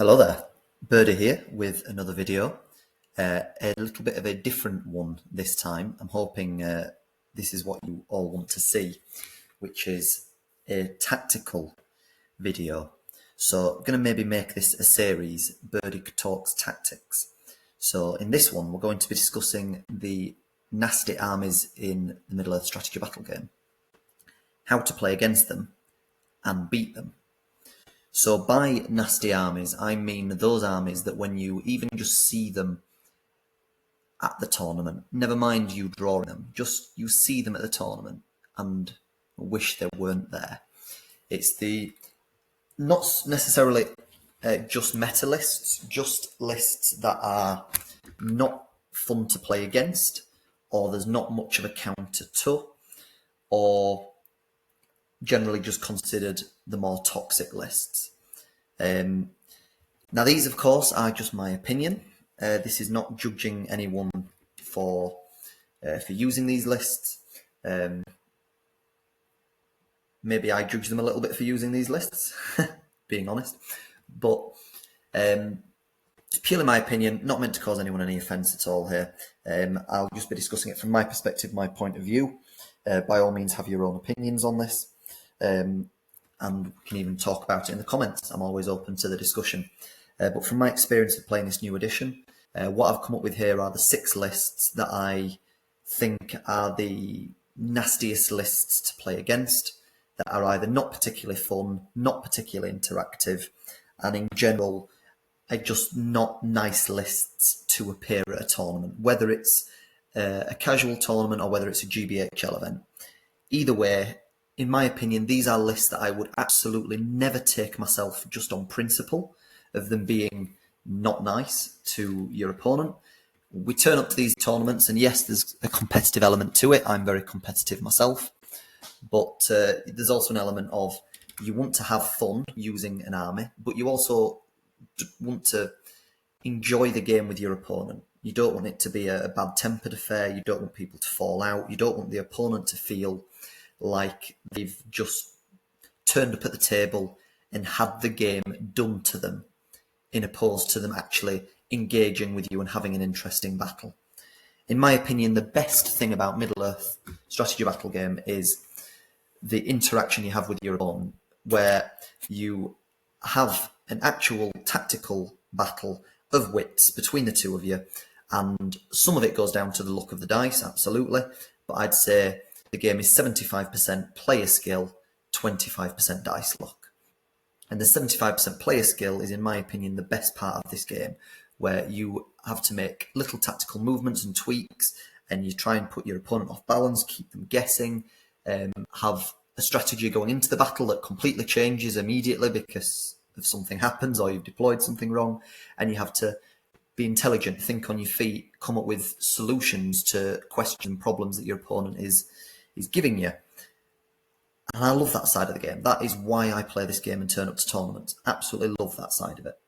Hello there, Birdie here with another video. A little bit of a different one this time. I'm hoping this is what you all want to see, which is a tactical video. So I'm going to maybe make this a series, Birdie Talks Tactics. So in this one, we're going to be discussing the nasty armies in the Middle-earth strategy battle game, how to play against them and beat them. So by nasty armies, I mean those armies that when you even just see them at the tournament, never mind you drawing them, just you see them at the tournament and wish they weren't there. It's the not necessarily just meta lists, just lists that are not fun to play against, or there's not much of a counter to, or generally just considered the more toxic lists. Now these, of course, are just my opinion. This is not judging anyone for using these lists. Maybe I judge them a little bit for using these lists, being honest. But it's purely my opinion, not meant to cause anyone any offence at all here. I'll just be discussing it from my perspective, my point of view. By all means, have your own opinions on this. And we can even talk about it in the comments. I'm always open to the discussion. But from my experience of playing this new edition, what I've come up with here are the 6 lists that I think are the nastiest lists to play against, that are either not particularly fun, not particularly interactive, and in general are just not nice lists to appear at a tournament, whether it's a casual tournament or whether it's a GBHL event. Either way, in my opinion, these are lists that I would absolutely never take myself just on principle of them being not nice to your opponent. We turn up to these tournaments and yes, there's a competitive element to it. I'm very competitive myself, but there's also an element of you want to have fun using an army, but you also want to enjoy the game with your opponent. You don't want it to be a bad-tempered affair. You don't want people to fall out. You don't want the opponent to feel like they've just turned up at the table and had the game done to them, in opposed to them actually engaging with you and having an interesting battle. In my opinion, the best thing about Middle-earth strategy battle game is the interaction you have with your opponent, where you have an actual tactical battle of wits between the two of you, and some of it goes down to the luck of the dice, absolutely, but I'd say the game is 75% player skill, 25% dice luck. And the 75% player skill is, in my opinion, the best part of this game, where you have to make little tactical movements and tweaks, and you try and put your opponent off balance, keep them guessing, have a strategy going into the battle that completely changes immediately because if something happens or you've deployed something wrong, and you have to be intelligent, think on your feet, come up with solutions to questions and problems that your opponent is giving you. And I love that side of the game. That is why I play this game and turn up to tournaments. Absolutely love that side of it.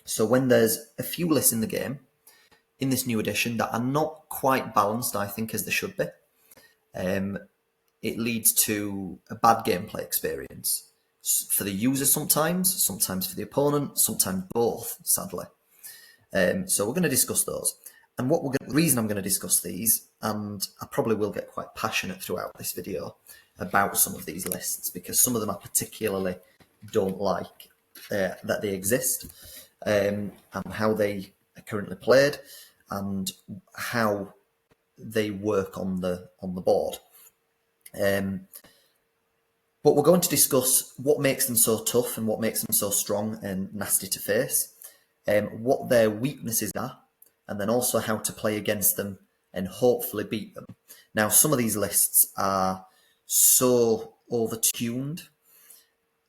So when there's a few lists in the game, in this new edition, that are not quite balanced, I think, as they should be, it leads to a bad gameplay experience. For the user sometimes for the opponent, sometimes both, sadly. So we're going to discuss those. And the reason I'm going to discuss these, and I probably will get quite passionate throughout this video about some of these lists, because some of them I particularly don't like that they exist, and how they are currently played, and how they work on the board. But we're going to discuss what makes them so tough and what makes them so strong and nasty to face, what their weaknesses are, and then also how to play against them and hopefully beat them. Now, some of these lists are so overtuned.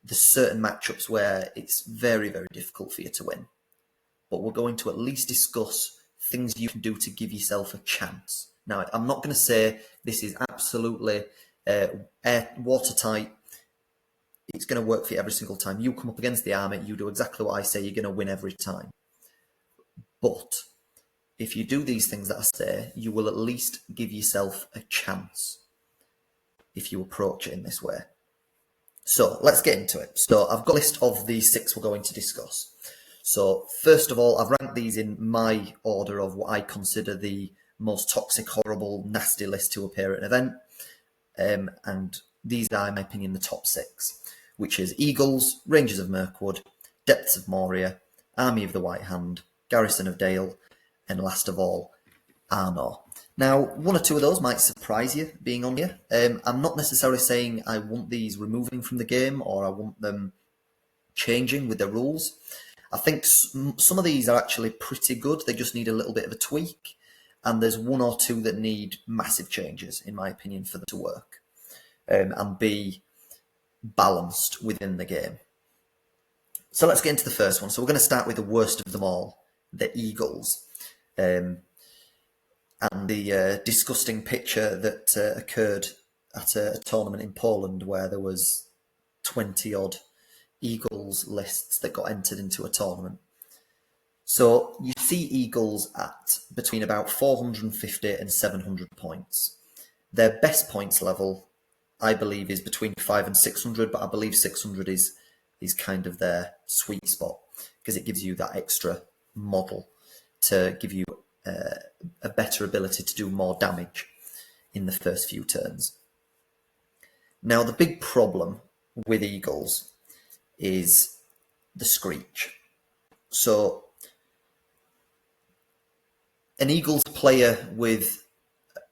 There's certain matchups where it's very, very difficult for you to win. But we're going to at least discuss things you can do to give yourself a chance. Now, I'm not going to say this is absolutely watertight. It's going to work for you every single time. You come up against the army, you do exactly what I say, you're going to win every time. But if you do these things that I say, you will at least give yourself a chance if you approach it in this way. So let's get into it. So I've got a list of the 6 we're going to discuss. So first of all, I've ranked these in my order of what I consider the most toxic, horrible, nasty list to appear at an event. And these are, in my opinion, the top 6, which is Eagles, Rangers of Mirkwood, Depths of Moria, Army of the White Hand, Garrison of Dale, and last of all, Arnor. Now, one or two of those might surprise you being on here. I'm not necessarily saying I want these removing from the game or I want them changing with the rules. I think some of these are actually pretty good. They just need a little bit of a tweak. And there's one or two that need massive changes, in my opinion, for them to work and be balanced within the game. So let's get into the first one. So we're going to start with the worst of them all, the Eagles. And the disgusting picture that occurred at a tournament in Poland where there was 20-odd Eagles lists that got entered into a tournament. So you see Eagles at between about 450 and 700 points. Their best points level, I believe, is between 500 and 600, but I believe 600 is kind of their sweet spot because it gives you that extra model to give you a better ability to do more damage in the first few turns. Now, the big problem with Eagles is the Screech. So an Eagles player with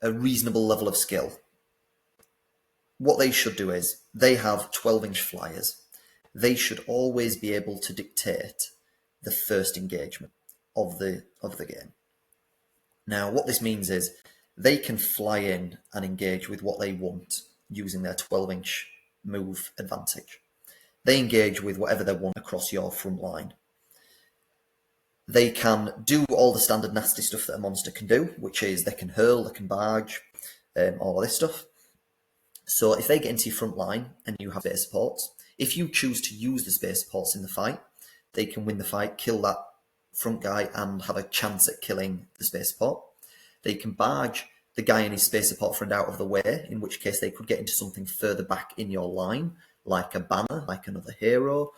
a reasonable level of skill, what they should do is they have 12-inch flyers. They should always be able to dictate the first engagement of the game. Now, what this means is they can fly in and engage with what they want using their 12-inch move advantage. They engage with whatever they want across your front line. They can do all the standard nasty stuff that a monster can do, which is they can hurl, they can barge, all of this stuff. So if they get into your front line and you have space supports, if you choose to use the space supports in the fight, they can win the fight, kill that front guy and have a chance at killing the space support. They can barge the guy and his space support friend out of the way, in which case they could get into something further back in your line, like a banner, like another hero,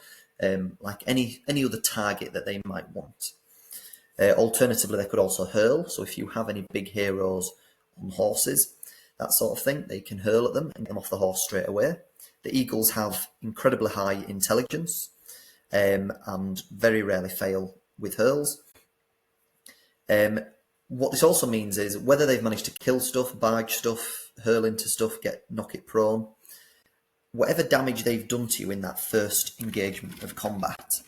like any other target that they might want. Alternatively, they could also hurl. So if you have any big heroes on horses, that sort of thing, they can hurl at them and get them off the horse straight away. The Eagles have incredibly high intelligence and very rarely fail with hurls. What this also means is whether they've managed to kill stuff, barge stuff, hurl into stuff, knock it prone, whatever damage they've done to you in that first engagement of combat,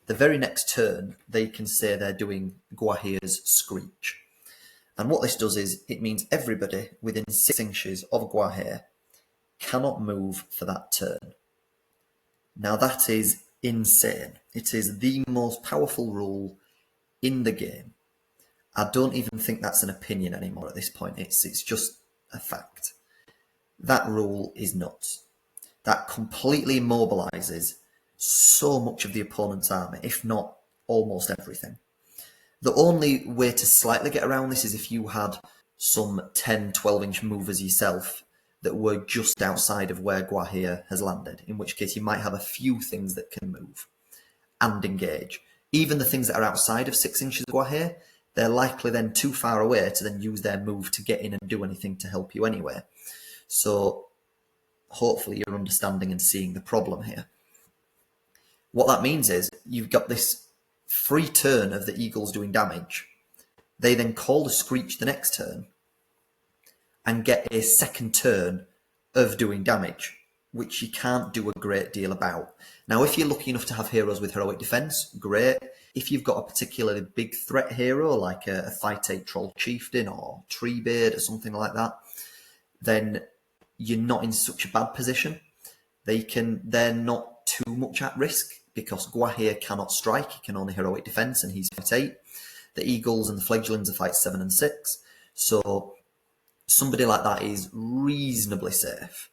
the very next turn, they can say they're doing Gwaihir's Screech. And what this does is it means everybody within 6 inches of Gwaihir cannot move for that turn. Now that is insane. It is the most powerful rule in the game. I don't even think that's an opinion anymore at this point. It's just a fact. That rule is nuts. That completely immobilizes so much of the opponent's army, if not almost everything. The only way to slightly get around this is if you had some 10, 12-inch movers yourself that were just outside of where Gwaihir has landed, in which case you might have a few things that can move and engage. Even the things that are outside of 6 inches of Gwaihir, they're likely then too far away to then use their move to get in and do anything to help you anyway. So hopefully you're understanding and seeing the problem here. What that means is you've got this free turn of the Eagles doing damage. They then call the Screech the next turn and get a second turn of doing damage, which you can't do a great deal about. Now, if you're lucky enough to have heroes with heroic defense, great. If you've got a particularly big threat hero, like a Fight 8 Troll Chieftain or Treebeard or something like that, then you're not in such a bad position. They're not too much at risk because Gwaihir cannot strike, he can only heroic defense and he's Fight 8. The Eagles and the Fledglings are Fight 7 and 6. So somebody like that is reasonably safe.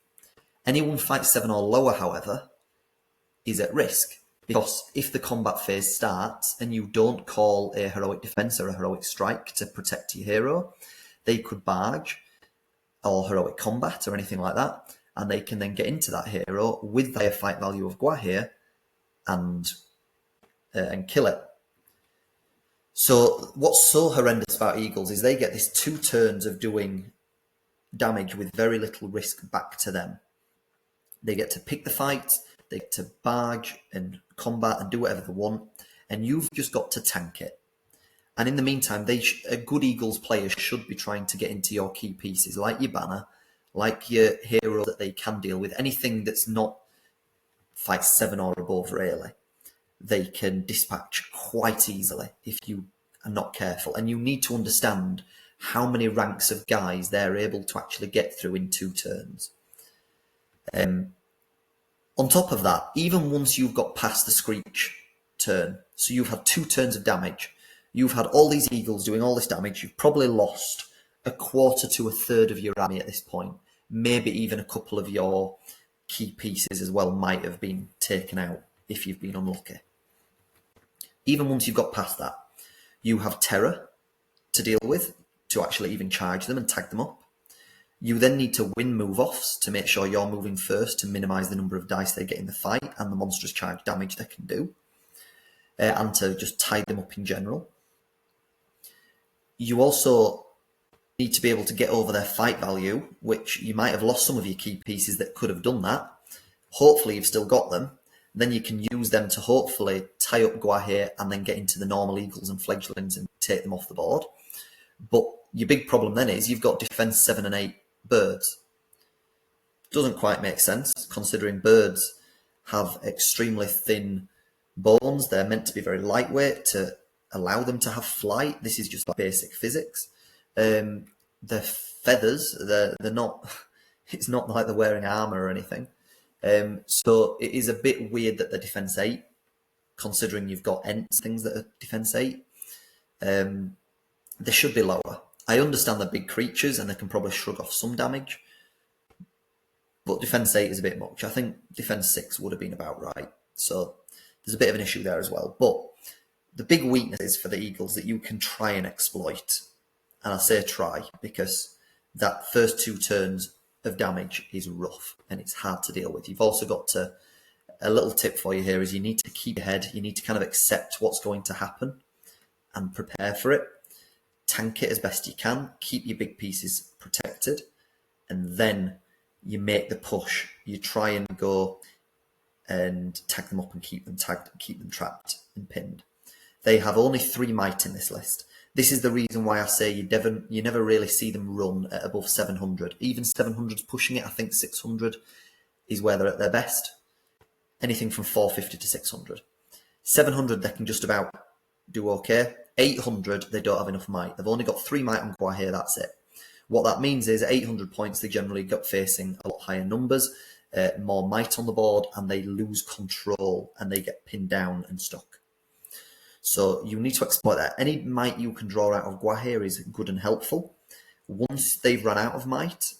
Anyone Fight 7 or lower, however, is at risk. Because if the combat phase starts and you don't call a heroic defense or a heroic strike to protect your hero, they could barge or heroic combat or anything like that, and they can then get into that hero with the higher fight value of Gwaihir and kill it. So what's so horrendous about eagles is they get this 2 turns of doing damage with very little risk back to them. They get to pick the fight, they get to barge and combat and do whatever they want, and you've just got to tank it. And in the meantime, a good Eagles player should be trying to get into your key pieces, like your banner, like your hero that they can deal with. Anything that's not fight 7 or above, really, they can dispatch quite easily if you are not careful. And you need to understand how many ranks of guys they're able to actually get through in 2 turns. On top of that, even once you've got past the Screech turn, so you've had 2 turns of damage, you've had all these eagles doing all this damage, you've probably lost a quarter to a third of your army at this point. Maybe even a couple of your key pieces as well might have been taken out if you've been unlucky. Even once you've got past that, you have terror to deal with, to actually even charge them and tag them up. You then need to win move-offs to make sure you're moving first to minimise the number of dice they get in the fight and the monstrous charge damage they can do, and to just tie them up in general. You also need to be able to get over their fight value, which you might have lost some of your key pieces that could have done that. Hopefully you've still got them. Then you can use them to hopefully tie up Guahir and then get into the normal eagles and fledglings and take them off the board. But your big problem then is you've got defense 7 and 8 birds. Doesn't quite make sense, considering birds have extremely thin bones. They're meant to be very lightweight to allow them to have flight. This is just like basic physics. Their feathers, they're not, it's not like they're wearing armor or anything. So it is a bit weird that they're defense 8, considering you've got Ents, things that are defense 8. They should be lower. I understand they're big creatures and they can probably shrug off some damage, but defense 8 is a bit much. I think defense 6 would have been about right. So there's a bit of an issue there as well. But the big weakness is for the Eagles that you can try and exploit. And I say try because that first 2 turns of damage is rough and it's hard to deal with. You've also got to, a little tip for you here is you need to keep your head, you need to kind of accept what's going to happen and prepare for it. Tank it as best you can, keep your big pieces protected, and then you make the push. You try and go and tag them up and keep them tagged, keep them trapped and pinned. They have only 3 might in this list. This is the reason why I say you never really see them run at above 700. Even 700's pushing it. I think 600 is where they're at their best. Anything from 450 to 600. 700 they can just about do okay. 800 they don't have enough might. They've only got 3 might on Guahir, that's it. What that means is at 800 points they generally got facing a lot higher numbers, more might on the board, and they lose control and they get pinned down and stuck. So you need to exploit that. Any might you can draw out of Guahir is good and helpful. Once they've run out of might,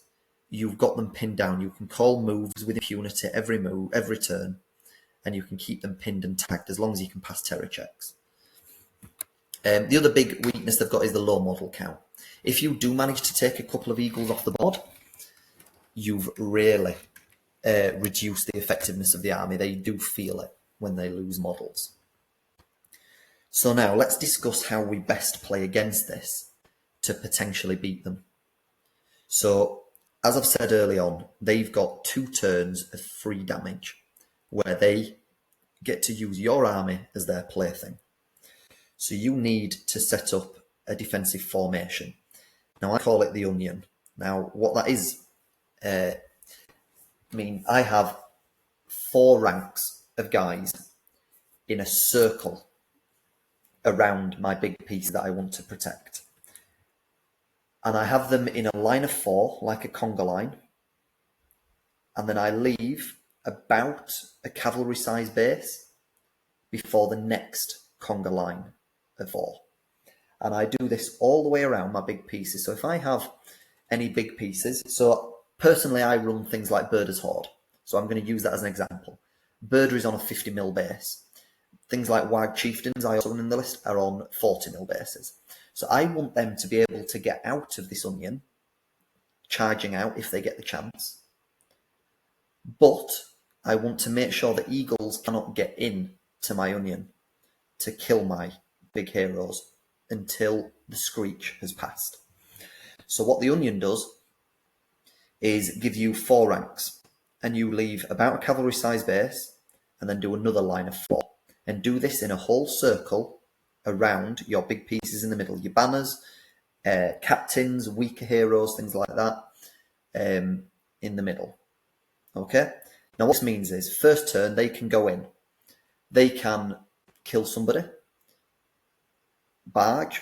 you've got them pinned down. You can call moves with impunity every move, every turn, and you can keep them pinned and tagged as long as you can pass terror checks. The other big weakness they've got is the low model count. If you do manage to take a couple of eagles off the board, you've really reduced the effectiveness of the army. They do feel it when they lose models. So now let's discuss how we best play against this to potentially beat them. So as I've said early on, they've got 2 turns of free damage where they get to use your army as their plaything. So you need to set up a defensive formation. Now I call it the onion. Now what that is, I have 4 ranks of guys in a circle around my big piece that I want to protect. And I have them in a line of 4, like a conga line. And then I leave about a cavalry-sized base before the next conga line of 4. And I do this all the way around my big pieces. So if I have any big pieces, so personally I run things like Birdie's Horde. So I'm going to use that as an example. Birdie is on a 50mm base. Things like Wag Chieftains, I also run in the list, are on 40mm bases. So I want them to be able to get out of this onion, charging out if they get the chance. But I want to make sure that eagles cannot get in to my onion to kill my big heroes. until the screech has passed. So what the onion does is give you 4 ranks, and you leave about a cavalry size base and then do another line of 4, and do this in a whole circle around your big pieces in the middle, your banners, captains, weaker heroes, things like that, in the middle. Okay, now what this means is first turn they can go in, they can kill somebody, barge,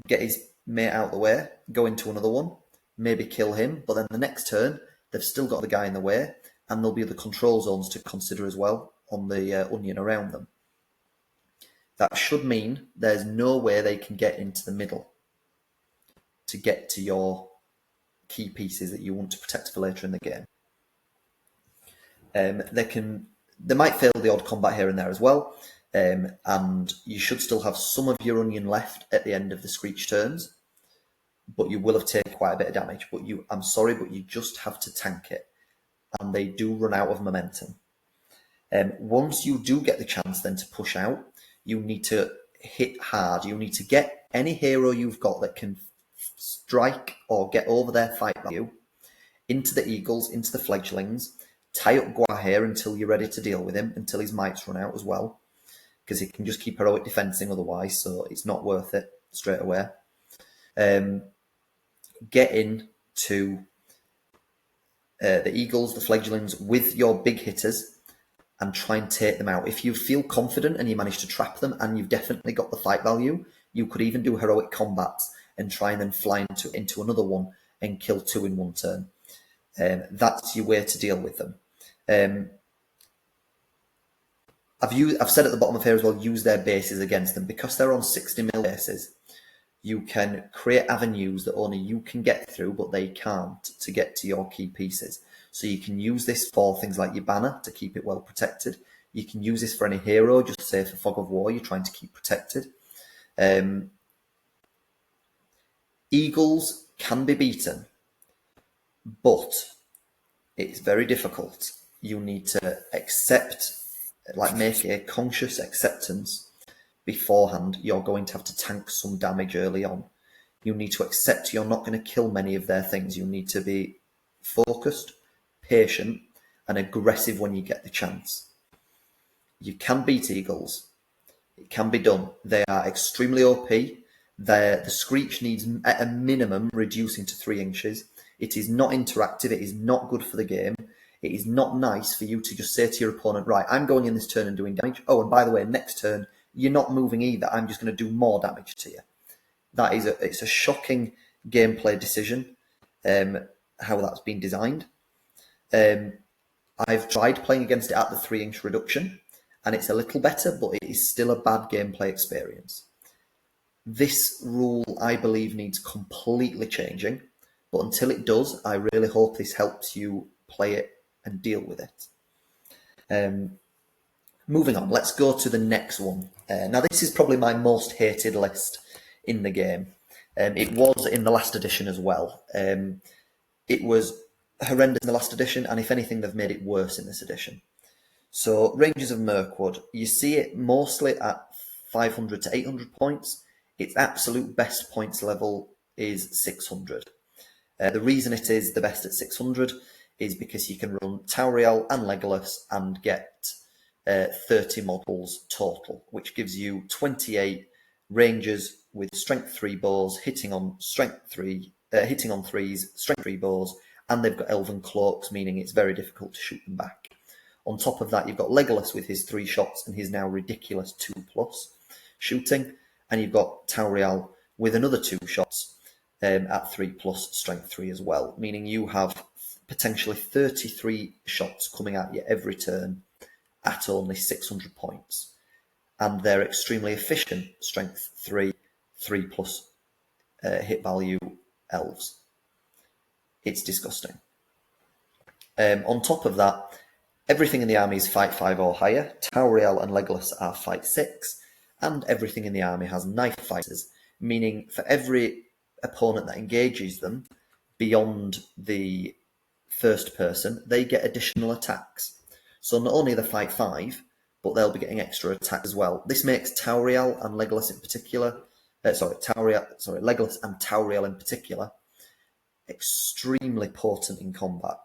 get his mate out of the way, go into another one, maybe kill him, but then the next turn they've still got the guy in the way, and there'll be the control zones to consider as well on the onion around them. That should mean there's no way they can get into the middle to get to your key pieces that you want to protect for later in the game. They might fail the odd combat here and there as well, and you should still have some of your onion left at the end of the screech turns, but you will have taken quite a bit of damage. But I'm sorry, but you just have to tank it, and they do run out of momentum. Once you do get the chance then to push out, you need to hit hard. You need to get any hero you've got that can strike or get over their fight value into the eagles, into the fledglings, tie up Guahir until you're ready to deal with him, until his mites run out as well, because he can just keep heroic defensing otherwise, so it's not worth it straight away. Get in to the eagles, the fledglings, with your big hitters, and try and take them out. If you feel confident and you manage to trap them and you've definitely got the fight value, you could even do heroic combats and try and then fly into another one and kill 2 in one turn. That's your way to deal with them. I've said at the bottom of here as well, use their bases against them. Because they're on 60 mil bases, you can create avenues that only you can get through, but they can't, to get to your key pieces. So you can use this for things like your banner to keep it well protected. You can use this for any hero, just say for Fog of War, you're trying to keep protected. Eagles can be beaten, but it's very difficult. You need to accept, make a conscious acceptance beforehand. You're going to have to tank some damage early on. You need to accept you're not going to kill many of their things. You need to be focused, patient, and aggressive when you get the chance. You can beat eagles. It can be done. They are extremely OP. The screech needs, at a minimum, reducing to 3 inches. It is not interactive. It is not good for the game. It is not nice for you to just say to your opponent, right, I'm going in this turn and doing damage. Oh, and by the way, next turn, you're not moving either. I'm just going to do more damage to you. It's a shocking gameplay decision, how that's been designed. I've tried playing against it at the 3-inch reduction, and it's a little better, but it is still a bad gameplay experience. This rule, I believe, needs completely changing, but until it does, I really hope this helps you play it and deal with it. Moving on, let's go to the next one. Now, this is probably my most hated list in the game. It was in the last edition as well. It was horrendous in the last edition, and if anything, they've made it worse in this edition. So, Rangers of Mirkwood, you see it mostly at 500 to 800 points. Its absolute best points level is 600. The reason it is the best at 600 is because you can run Tauriel and Legolas and get 30 models total, which gives you 28 Rangers with strength 3 bows, hitting on threes, strength 3 bows, and they've got elven cloaks, meaning it's very difficult to shoot them back. On top of that, you've got Legolas with his 3 shots and his now ridiculous 2+ shooting, and you've got Tauriel with another 2 shots at 3+ strength 3 as well, meaning you have potentially 33 shots coming at you every turn at only 600 points. And they're extremely efficient strength 3, 3+ hit value elves. It's disgusting. On top of that, everything in the army is fight 5 or higher. Tauriel and Legolas are fight 6, and everything in the army has knife fighters, meaning for every opponent that engages them beyond the first person, they get additional attacks. So not only are they fight 5, but they'll be getting extra attacks as well. This makes Tauriel and Legolas in particular Legolas and Tauriel in particular, extremely potent in combat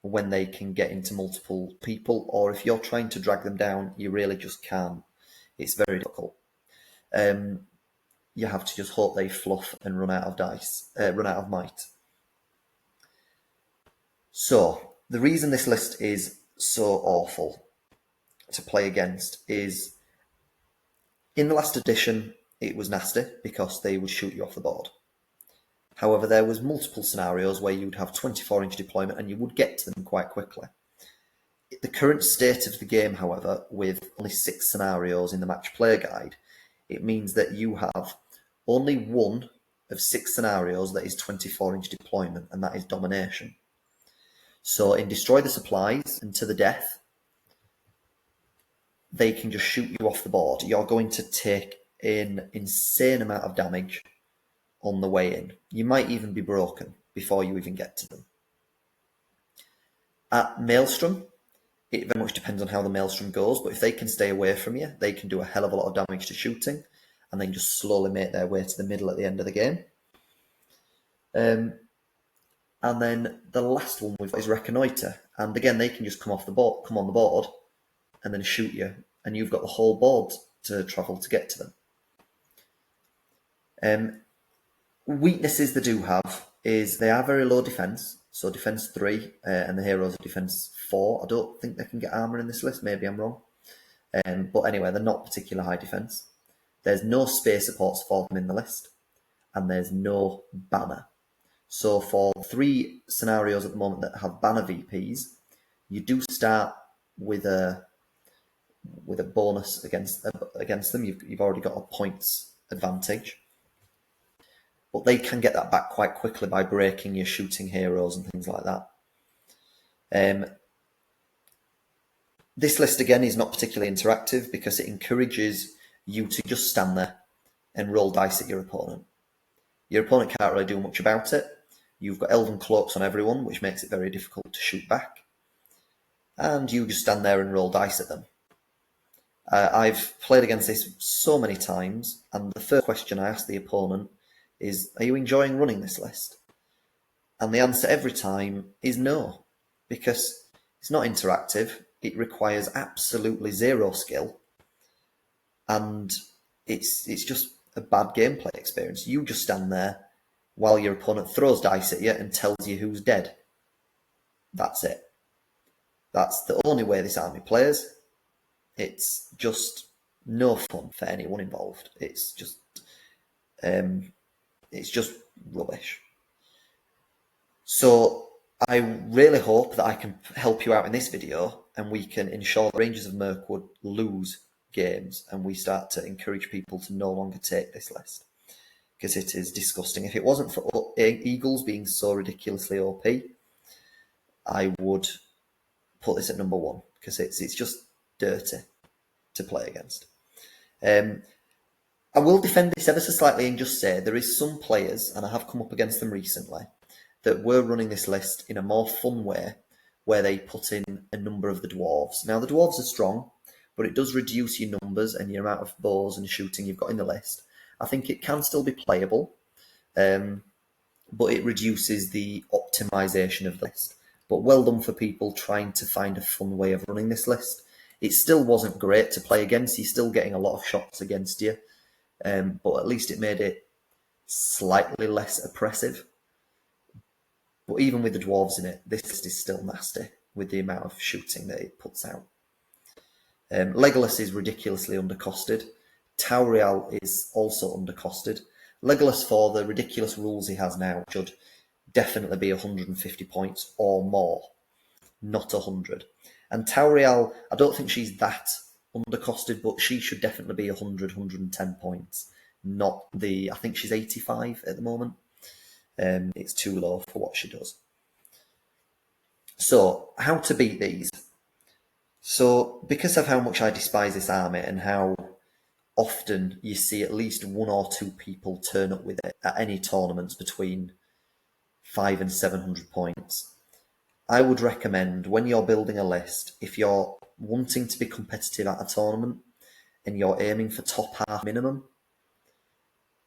when they can get into multiple people, or if you're trying to drag them down, you really just can't. It's very difficult. You have to just hope they fluff and run out of might. So the reason this list is so awful to play against is, in the last edition, it was nasty because they would shoot you off the board. However, there was multiple scenarios where you'd have 24-inch deployment and you would get to them quite quickly. The current state of the game, however, with only 6 scenarios in the match play guide, it means that you have only one of 6 scenarios that is 24-inch deployment, and that is domination. So in Destroy the Supplies and To the Death, they can just shoot you off the board. You're going to take an insane amount of damage on the way in. You might even be broken before you even get to them. At Maelstrom, it very much depends on how the Maelstrom goes, but if they can stay away from you, they can do a hell of a lot of damage to shooting, and then just slowly make their way to the middle at the end of the game. And then the last one we've got is Reconnoiter, and again they can just come on the board, and then shoot you, and you've got the whole board to travel to get to them. Weaknesses they do have is they are very low defense, so defense 3, and the heroes are defense 4. I don't think they can get armor in this list, maybe I'm wrong. But anyway, they're not particular high defense. There's no space supports for them in the list, and there's no banner. So for 3 scenarios at the moment that have banner VPs, you do start with a bonus against them. You've already got a points advantage, but they can get that back quite quickly by breaking your shooting heroes and things like that. This list again is not particularly interactive because it encourages you to just stand there and roll dice at your opponent. Your opponent can't really do much about it. You've got Elven Cloaks on everyone, which makes it very difficult to shoot back. And you just stand there and roll dice at them. I've played against this so many times, and the first question I ask the opponent is, are you enjoying running this list? And the answer every time is no, because it's not interactive, it requires absolutely zero skill, and it's just a bad gameplay experience. You just stand there while your opponent throws dice at you and tells you who's dead. That's it. That's the only way this army plays. It's just no fun for anyone involved. It's just rubbish. So I really hope that I can help you out in this video and we can ensure the Rangers of Mirkwood lose games and we start to encourage people to no longer take this list, because it is disgusting. If it wasn't for Eagles being so ridiculously OP, I would put this at number 1, because it's just dirty to play against. I will defend this ever so slightly and just say there is some players, and I have come up against them recently, that were running this list in a more fun way, where they put in a number of the dwarves. Now, the dwarves are strong, but it does reduce your numbers and your amount of bows and shooting you've got in the list. I think it can still be playable, but it reduces the optimization of the list. But well done for people trying to find a fun way of running this list. It still wasn't great to play against. You're still getting a lot of shots against you, but at least it made it slightly less oppressive. But even with the dwarves in it, this list is still nasty with the amount of shooting that it puts out. Legolas is ridiculously undercosted. Tauriel is also undercosted. Legolas, for the ridiculous rules he has now, should definitely be 150 points or more, not 100. And Tauriel, I don't think she's that undercosted, but she should definitely be 100, 110 points. I think she's 85 at the moment. It's too low for what she does. So, how to beat these? So, because of how much I despise this army and how often you see at least 1 or 2 people turn up with it at any tournaments between 500 and 700 points, I would recommend, when you're building a list, if you're wanting to be competitive at a tournament and you're aiming for top half minimum,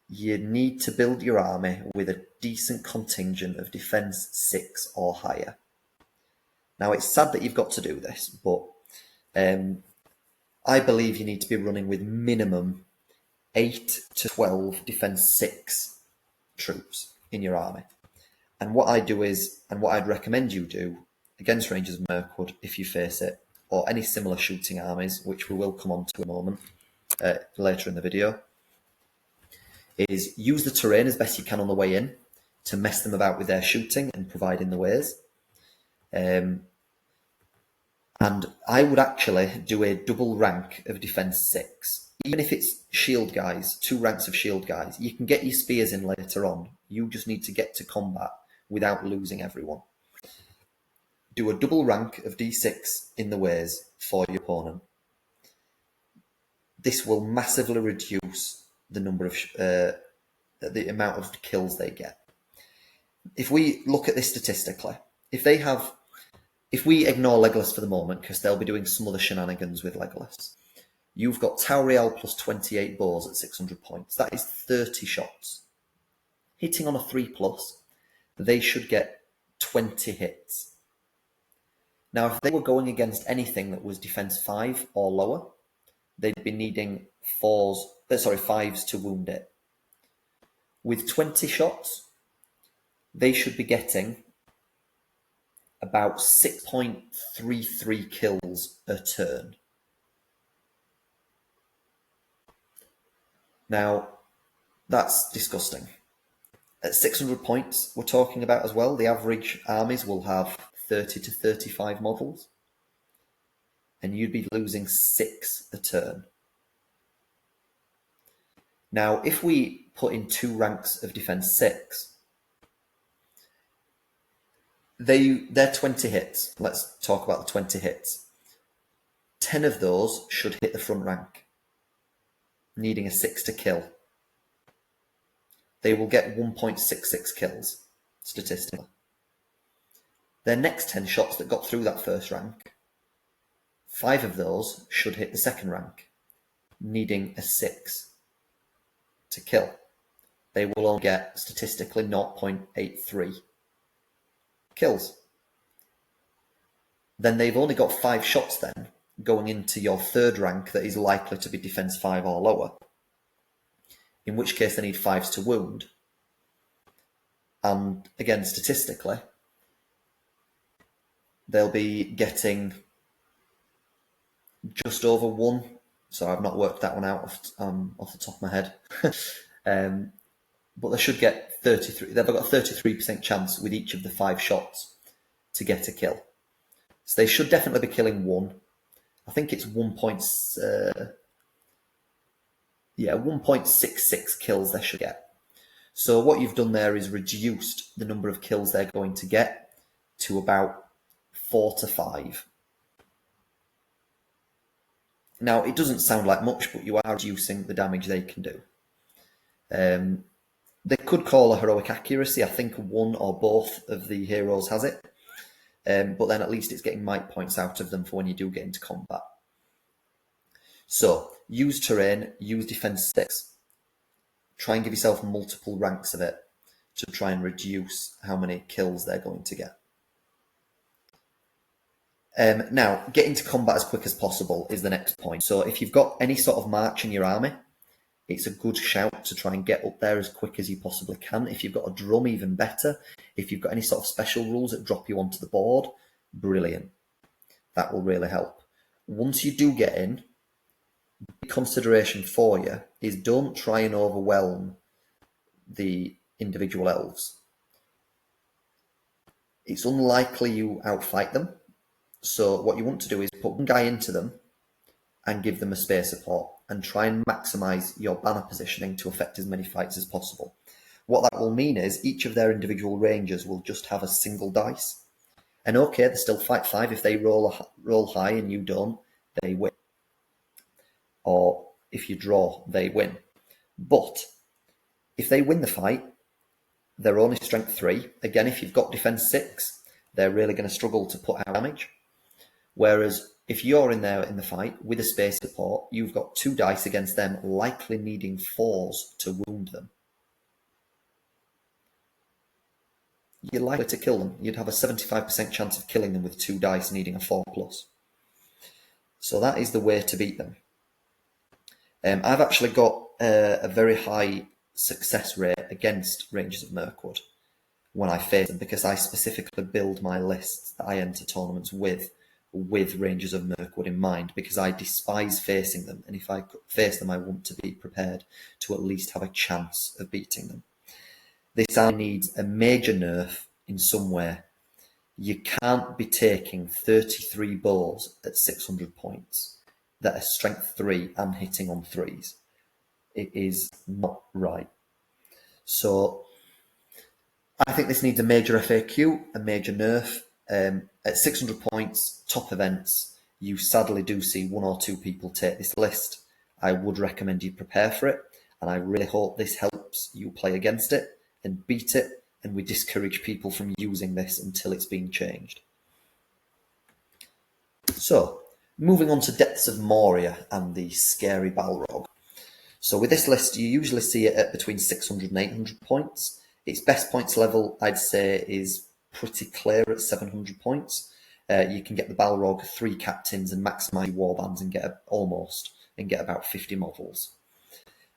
you need to build your army with a decent contingent of defense 6 or higher. Now, it's sad that you've got to do this, but I believe you need to be running with minimum 8 to 12 defense 6 troops in your army. And what I do is, and what I'd recommend you do against Rangers of Mirkwood, if you face it, or any similar shooting armies, which we will come on to in a moment, later in the video, is use the terrain as best you can on the way in to mess them about with their shooting and providing the ways. And I would actually do a double rank of defense 6. Even if it's shield guys, 2 ranks of shield guys, you can get your spears in later on. You just need to get to combat without losing everyone. Do a double rank of D6 in the ways for your opponent. This will massively reduce the number of the amount of kills they get. If we look at this statistically, if we ignore Legolas for the moment, because they'll be doing some other shenanigans with Legolas, you've got Tauriel plus 28 bows at 600 points. That is 30 shots. Hitting on a 3+, they should get 20 hits. Now, if they were going against anything that was defense 5 or lower, they'd be needing 5s to wound it. With 20 shots, they should be getting about 6.33 kills a turn. Now, that's disgusting. At 600 points, we're talking about as well, the average armies will have 30 to 35 models, and you'd be losing 6 a turn. Now, if we put in 2 ranks of defense 6, they're 20 hits. Let's talk about the 20 hits. 10 of those should hit the front rank, needing a 6 to kill. They will get 1.66 kills, statistically. Their next 10 shots that got through that first rank, 5 of those should hit the second rank, needing a 6 to kill. They will all get, statistically, 0.83 kills. Then they've only got 5 shots then, going into your third rank that is likely to be defense 5 or lower, in which case they need 5s to wound. And again, statistically, they'll be getting just over 1. So I've not worked that one out off the top of my head. But they should get 33. They've got a 33% chance with each of the 5 shots to get a kill. So they should definitely be killing 1. I think it's 1.66 kills they should get. So what you've done there is reduced the number of kills they're going to get to about 4 to 5. Now, it doesn't sound like much, but you are reducing the damage they can do. They could call a heroic accuracy. I think one or both of the heroes has it. But then at least it's getting might points out of them for when you do get into combat. So, use terrain, use defense 6. Try and give yourself multiple ranks of it to try and reduce how many kills they're going to get. Now, get into combat as quick as possible is the next point. So if you've got any sort of march in your army, it's a good shout to try and get up there as quick as you possibly can. If you've got a drum, even better. If you've got any sort of special rules that drop you onto the board, brilliant. That will really help. Once you do get in, big consideration for you is don't try and overwhelm the individual elves. It's unlikely you outfight them. So what you want to do is put one guy into them and give them a spear support and try and maximise your banner positioning to affect as many fights as possible. What that will mean is each of their individual rangers will just have a single dice. And okay, they still fight 5. If they roll high and you don't, they win. Or if you draw, they win. But if they win the fight, they're only strength 3. Again, if you've got defense 6, they're really going to struggle to put out damage. Whereas if you're in there in the fight with a space support, you've got 2 dice against them, likely needing 4s to wound them. you're likely to kill them. You'd have a 75% chance of killing them with 2 dice needing a 4+. So that is the way to beat them. I've actually got a very high success rate against Rangers of Mirkwood when I face them, because I specifically build my lists that I enter tournaments with Rangers of Mirkwood in mind, because I despise facing them, and if I face them I want to be prepared to at least have a chance of beating them. This army needs a major nerf in some way. You can't be taking 33 bows at 600 points that are strength 3 and hitting on 3s. It is not right. So I think this needs a major FAQ, a major nerf. At 600 points, top events, you sadly do see 1 or 2 people take this list. I would recommend you prepare for it, and I really hope this helps you play against it and beat it, and we discourage people from using this until it's been changed. So, moving on to Depths of Moria and the scary Balrog. So with this list, you usually see it at between 600 and 800 points. Its best points level, I'd say, is pretty clear at 700 points. You can get the Balrog 3 captains and maximise warbands and get about 50 models.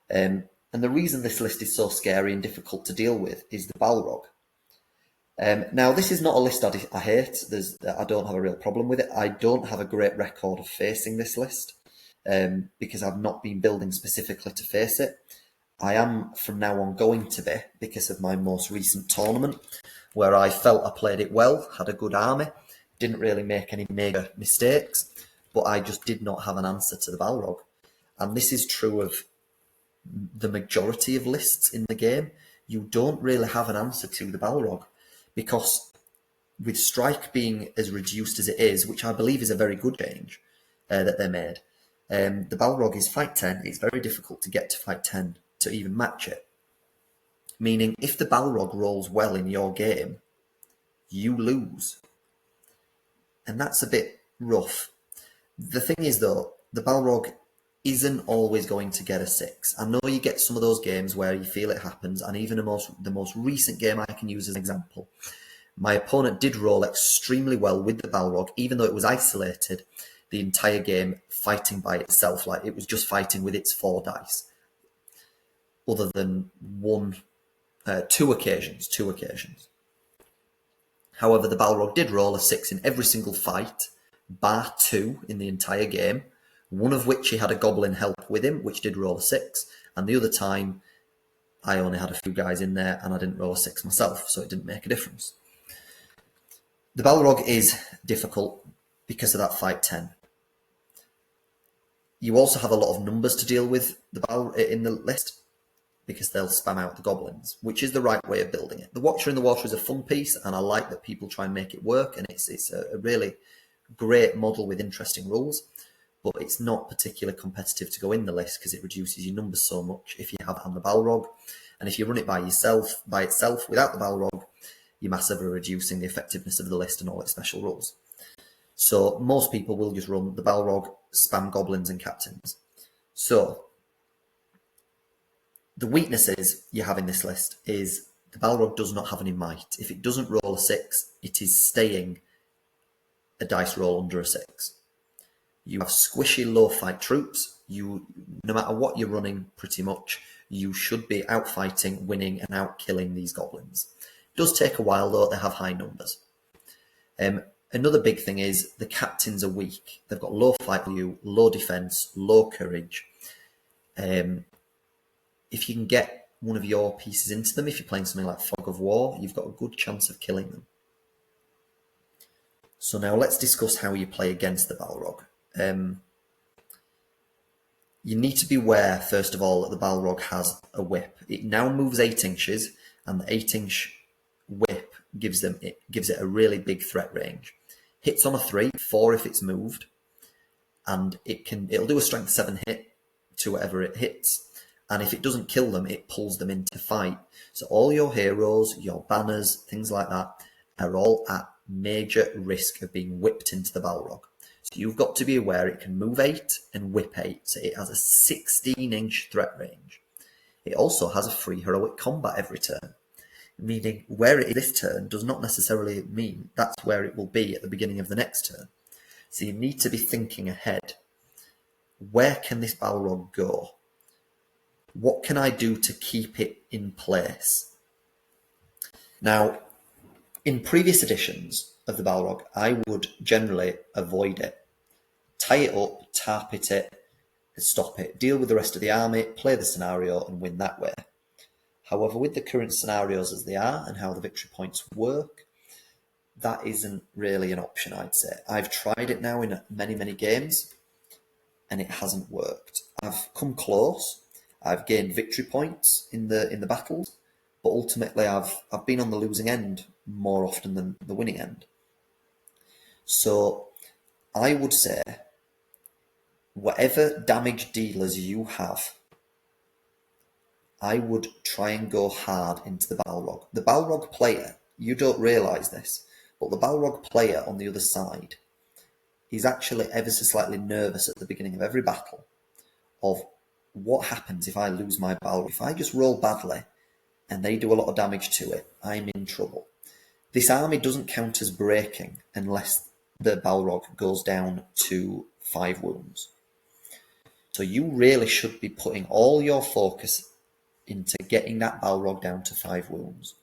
And the reason this list is so scary and difficult to deal with is the Balrog. Now, this is not a list I hate. I don't have a real problem with it. I don't have a great record of facing this list because I've not been building specifically to face it. I am from now on going to be, because of my most recent tournament, where I felt I played it well, had a good army, didn't really make any major mistakes, but I just did not have an answer to the Balrog. And this is true of the majority of lists in the game. You don't really have an answer to the Balrog, because with strike being as reduced as it is, which I believe is a very good change that they made, the Balrog is fight 10. It's very difficult to get to fight 10 to even match it. Meaning, if the Balrog rolls well in your game, you lose. And that's a bit rough. The thing is, though, the Balrog isn't always going to get a 6. I know you get some of those games where you feel it happens, and even the most recent game I can use as an example. My opponent did roll extremely well with the Balrog, even though it was isolated the entire game, fighting by itself, like it was just fighting with its 4 dice. Other than two occasions. However, the Balrog did roll a 6 in every single fight, bar 2 in the entire game, one of which he had a goblin help with him, which did roll a 6, and the other time I only had a few guys in there and I didn't roll a 6 myself, so it didn't make a difference. The Balrog is difficult because of that fight 10. You also have a lot of numbers to deal with in the list, because they'll spam out the goblins, which is the right way of building it. The Watcher in the Water is a fun piece, and I like that people try and make it work, and it's a really great model with interesting rules, but it's not particularly competitive to go in the list because it reduces your numbers so much if you have the Balrog, and if you run it by itself without the Balrog, you're massively reducing the effectiveness of the list and all its special rules. So most people will just run the Balrog, spam goblins and captains. So the weaknesses you have in this list is the Balrog does not have any might. If it doesn't roll a 6, it is staying a dice roll under a 6. You have squishy low fight troops. No matter what you're running, pretty much, you should be outfighting, winning and out-killing these goblins. It does take a while though, they have high numbers. Another big thing is the captains are weak. They've got low fight value, low defense, low courage. If you can get one of your pieces into them, if you're playing something like Fog of War, you've got a good chance of killing them. So now let's discuss how you play against the Balrog. You need to be aware, first of all, that the Balrog has a whip. It now moves 8 inches, and the 8-inch whip gives it a really big threat range. Hits on a 3, 4 if it's moved, and it'll do a strength 7 hit to whatever it hits. And if it doesn't kill them, it pulls them into fight. So all your heroes, your banners, things like that, are all at major risk of being whipped into the Balrog. So you've got to be aware it can move 8 and whip 8. So it has a 16-inch threat range. It also has a free heroic combat every turn. meaning where it is this turn does not necessarily mean that's where it will be at the beginning of the next turn. So you need to be thinking ahead. Where can this Balrog go? What can I do to keep it in place? Now, in previous editions of the Balrog, I would generally avoid it. Tie it up, target it, stop it, deal with the rest of the army, play the scenario and win that way. However, with the current scenarios as they are and how the victory points work, that isn't really an option, I'd say. I've tried it now in many, many games and it hasn't worked. I've come close. I've gained victory points in the battles, but ultimately I've been on the losing end more often than the winning end. So I would say whatever damage dealers you have, I would try and go hard into the Balrog. The Balrog player, you don't realise this, but the Balrog player on the other side is actually ever so slightly nervous at the beginning of every battle of what happens if I lose my Balrog. If I just roll badly and they do a lot of damage to it, I'm in trouble. This army doesn't count as breaking unless the Balrog goes down to 5 wounds. So you really should be putting all your focus into getting that Balrog down to 5 wounds.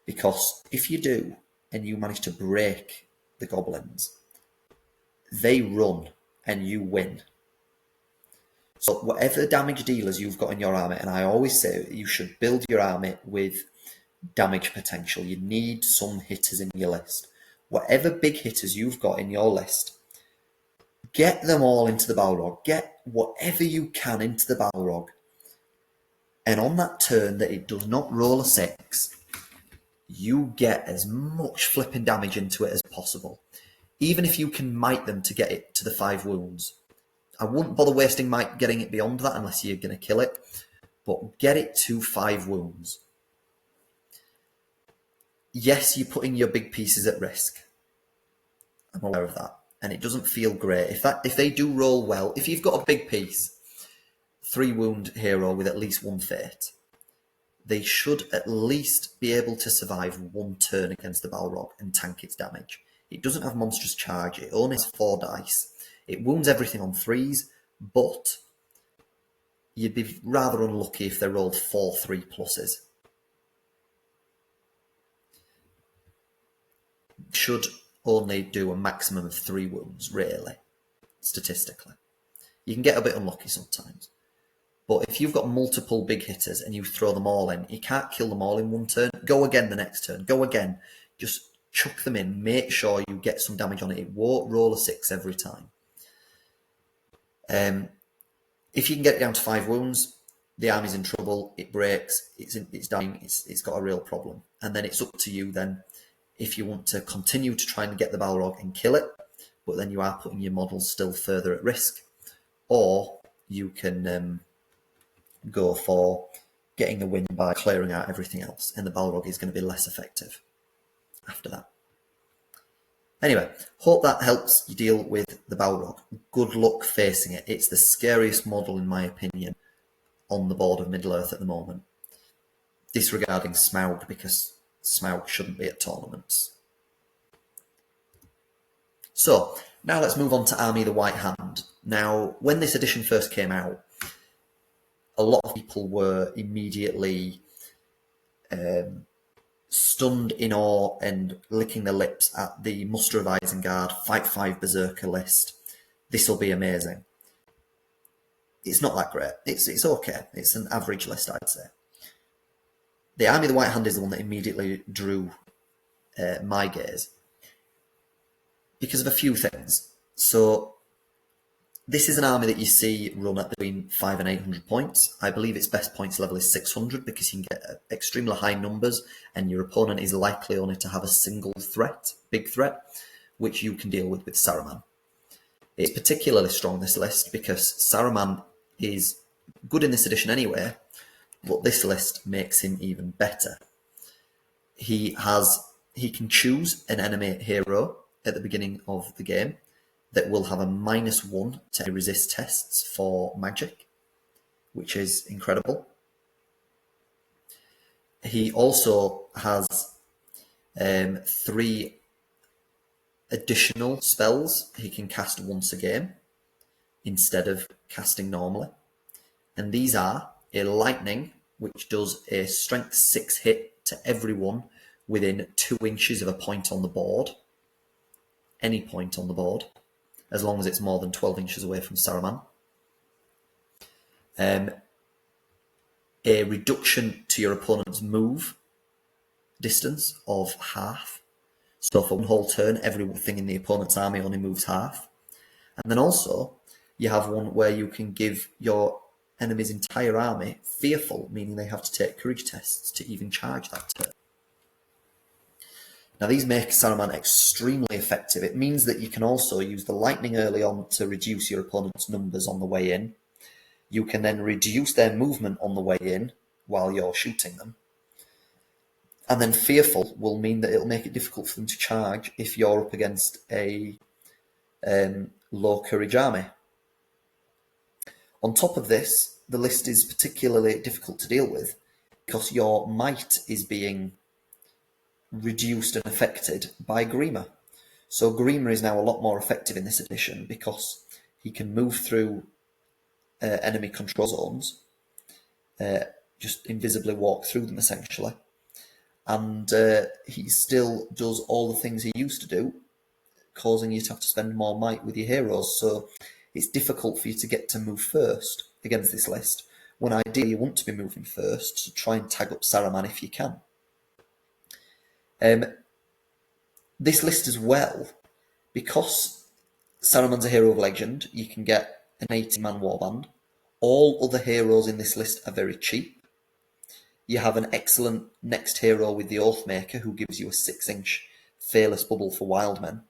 Because if you do, and you manage to break the goblins, they run and you win. So whatever damage dealers you've got in your army, and I always say you should build your army with damage potential. You need some hitters in your list. Whatever big hitters you've got in your list, get them all into the Balrog. Get whatever you can into the Balrog. And on that turn that it does not roll a 6, you get as much flipping damage into it as possible. Even if you can might them to get it to the 5 wounds. I wouldn't bother wasting might getting it beyond that unless you're going to kill it. But get it to 5 wounds. Yes, you're putting your big pieces at risk. I'm aware of that. And it doesn't feel great. If they do roll well, if you've got a big piece, 3 wound hero with at least 1 fate, they should at least be able to survive 1 turn against the Balrog and tank its damage. It doesn't have monstrous charge. It only has 4 dice. It wounds everything on 3s, but you'd be rather unlucky if they rolled 4 3+. Should only do a maximum of 3 wounds, really, statistically. You can get a bit unlucky sometimes. But if you've got multiple big hitters and you throw them all in, you can't kill them all in 1 turn. Go again the next turn. Go again. Just chuck them in. Make sure you get some damage on it. It won't roll a 6 every time. If you can get it down to 5 wounds, the army's in trouble. It breaks. It's dying. It's got a real problem. And then it's up to you then if you want to continue to try and get the Balrog and kill it, but then you are putting your models still further at risk, or you can go for getting a win by clearing out everything else, and the Balrog is going to be less effective after that. Anyway, hope that helps you deal with the Balrog. Good luck facing it. It's the scariest model, in my opinion, on the board of Middle-earth at the moment. Disregarding Smaug, because Smaug shouldn't be at tournaments. So, now let's move on to Army of the White Hand. Now, when this edition first came out, a lot of people were immediately stunned in awe and licking their lips at the Muster of Isengard 5/5 Berserker list. This will be amazing. It's not that great. It's okay. It's an average list, I'd say. The Army of the White Hand is the one that immediately drew my gaze because of a few things. So this is an army that you see run at between 500 and 800 points. I believe its best points level is 600 because you can get extremely high numbers and your opponent is likely only to have a single threat, big threat, which you can deal with Saruman. It's particularly strong, this list, because Saruman is good in this edition anyway, but this list makes him even better. He can choose an enemy hero at the beginning of the game that will have a -1 to resist tests for magic, which is incredible. He also has 3 additional spells he can cast once a game instead of casting normally. And these are a lightning, which does a strength 6 hit to everyone within 2 inches of a point on the board. Any point on the board, as long as it's more than 12 inches away from Saruman. A reduction to your opponent's move distance of half. So for one whole turn, everything in the opponent's army only moves half. And then also, you have one where you can give your enemy's entire army fearful, meaning they have to take courage tests to even charge that turn. Now these make Saruman extremely effective. It means that you can also use the lightning early on to reduce your opponent's numbers on the way in. You can then reduce their movement on the way in while you're shooting them. And then fearful will mean that it'll make it difficult for them to charge if you're up against a low courage army. On top of this, the list is particularly difficult to deal with because your might is being reduced and affected by Grima. So Grima is now a lot more effective in this edition because he can move through enemy control zones, just invisibly walk through them essentially, and he still does all the things he used to do, causing you to have to spend more might with your heroes. So it's difficult for you to get to move first against this list, when ideally you want to be moving first to try and tag up Saruman if you can. This list as well, because Saruman's a hero of legend, you can get an 80-man warband. All other heroes in this list are very cheap. You have an excellent next hero with the Oathmaker, who gives you a 6-inch fearless bubble for wildmen.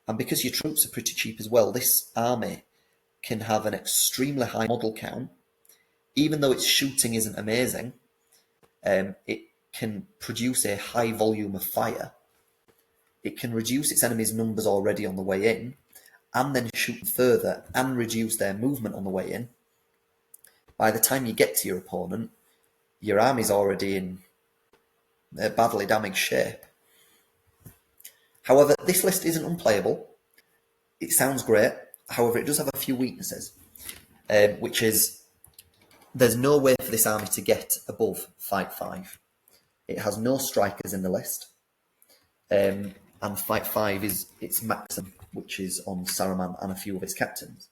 And because your troops are pretty cheap as well, this army can have an extremely high model count. Even though its shooting isn't amazing, it can produce a high volume of fire. It can reduce its enemies' numbers already on the way in, and then shoot further and reduce their movement on the way in. By the time you get to your opponent, your army's already in a badly damaged shape. However, this list isn't unplayable. It sounds great. However, it does have a few weaknesses, which is there's no way for this army to get above Fight 5. It has no strikers in the list, and Fight 5 is its maximum, which is on Saruman and a few of its captains.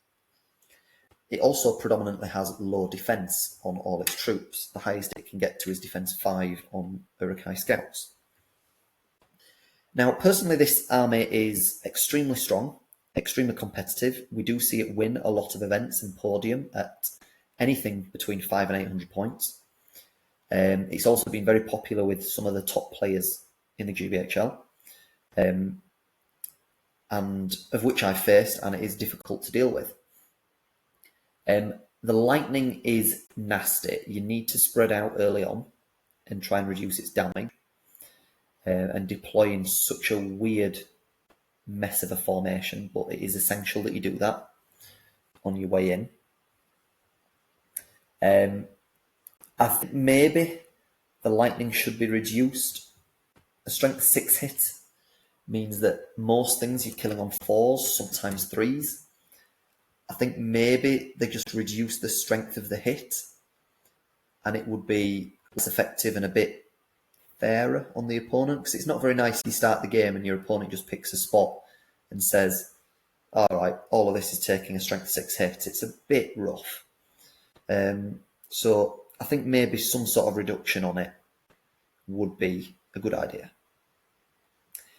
It also predominantly has low defence on all its troops. The highest it can get to is defence 5 on Uruk-hai scouts. Now, personally, this army is extremely strong, extremely competitive. We do see it win a lot of events and podium at anything between 500 and 800 points. It's also been very popular with some of the top players in the GBHL, and of which I faced, and it is difficult to deal with. The lightning is nasty. You need to spread out early on and try and reduce its damage, and deploy in such a weird mess of a formation, but it is essential that you do that on your way in. I think maybe the lightning should be reduced. A strength 6 hit means that most things you're killing on 4s, sometimes 3s. I think maybe they just reduce the strength of the hit, and it would be less effective and a bit fairer on the opponent, because it's not very nice you start the game and your opponent just picks a spot and says, all right, all of this is taking a strength 6 hit. It's a bit rough. So I think maybe some sort of reduction on it would be a good idea.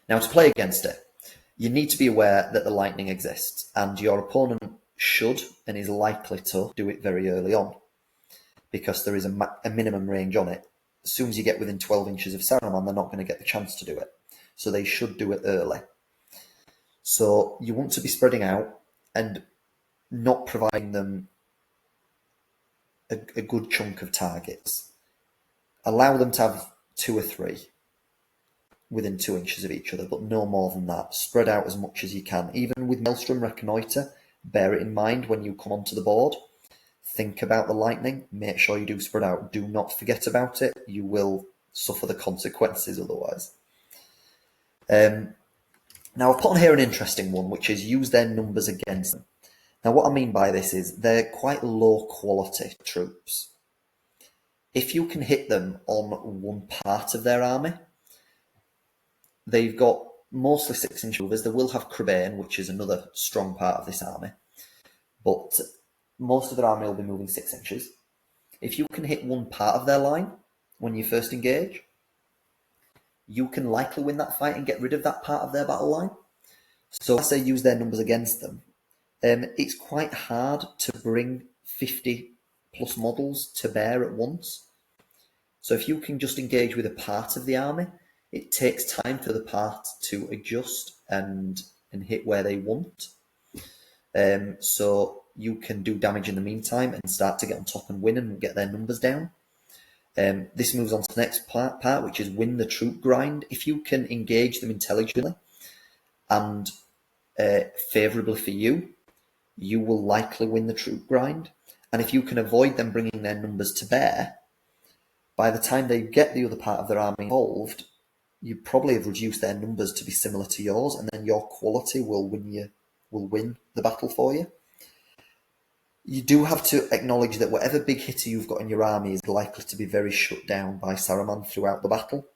Now, to play against it, you need to be aware that the lightning exists, and your opponent should and is likely to do it very early on, because there is a minimum range on it. As soon as you get within 12 inches of Saruman, they're not going to get the chance to do it. So they should do it early. So you want to be spreading out and not providing them a good chunk of targets. Allow them to have 2 or 3 within 2 inches of each other, but no more than that. Spread out as much as you can. Even with Maelstrom Reconnoiter, bear it in mind when you come onto the board. Think about the lightning. Make sure you do spread out. Do not forget about it. You will suffer the consequences otherwise. Now I've put on here an interesting one, which is use their numbers against them. Now what I mean by this is they're quite low quality troops. If you can hit them on one part of their army, they've got mostly 6-inch movers. They will have Cribane, which is another strong part of this army, but most of their army will be moving 6 inches. If you can hit one part of their line when you first engage, you can likely win that fight and get rid of that part of their battle line. So I say use their numbers against them. It's quite hard to bring 50 plus models to bear at once. So if you can just engage with a part of the army, it takes time for the part to adjust and hit where they want. So you can do damage in the meantime and start to get on top and win and get their numbers down. This moves on to the next part, which is win the troop grind. If you can engage them intelligently and favourably for you, you will likely win the troop grind. And if you can avoid them bringing their numbers to bear, by the time they get the other part of their army involved, you probably have reduced their numbers to be similar to yours, and then your quality will win the battle for you. You do have to acknowledge that whatever big hitter you've got in your army is likely to be very shut down by Saruman throughout the battle,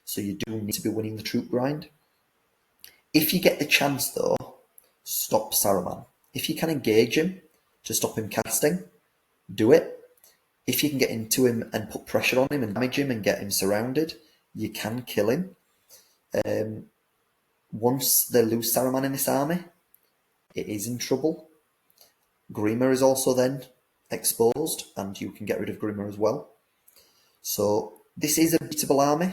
so you do need to be winning the troop grind. If you get the chance though, stop Saruman. If you can engage him to stop him casting, do it. If you can get into him and put pressure on him and damage him and get him surrounded, you can kill him. Once they lose Saruman in this army, it is in trouble. Grima is also then exposed, and you can get rid of Grima as well. So this is a beatable army,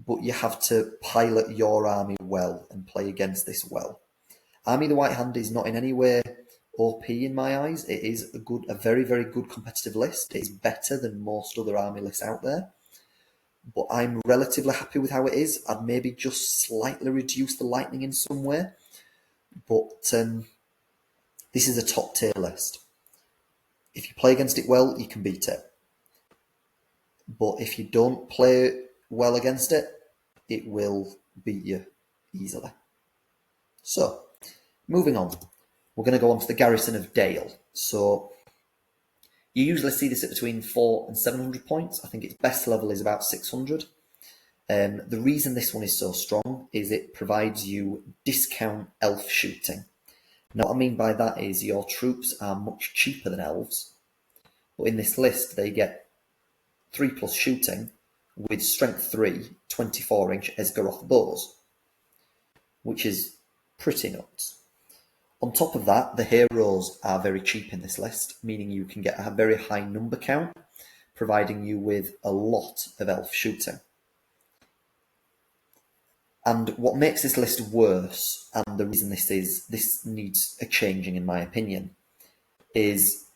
but you have to pilot your army well and play against this well. Army of the White Hand is not in any way OP in my eyes. It is a very, very good competitive list. It is better than most other army lists out there, but I'm relatively happy with how it is. I'd maybe just slightly reduce the lightning in some way, but this is a top tier list. If you play against it well, you can beat it. But if you don't play well against it, it will beat you easily. So, moving on. We're going to go on to the Garrison of Dale. So, you usually see this at between 400 and 700 points. I think its best level is about 600. The reason this one is so strong is it provides you discount elf shooting. Now, what I mean by that is your troops are much cheaper than elves, but in this list they get 3+ shooting with strength 3, 24-inch Esgaroth bows, which is pretty nuts. On top of that, the heroes are very cheap in this list, meaning you can get a very high number count, providing you with a lot of elf shooting. And what makes this list worse, and the reason this needs a changing in my opinion, is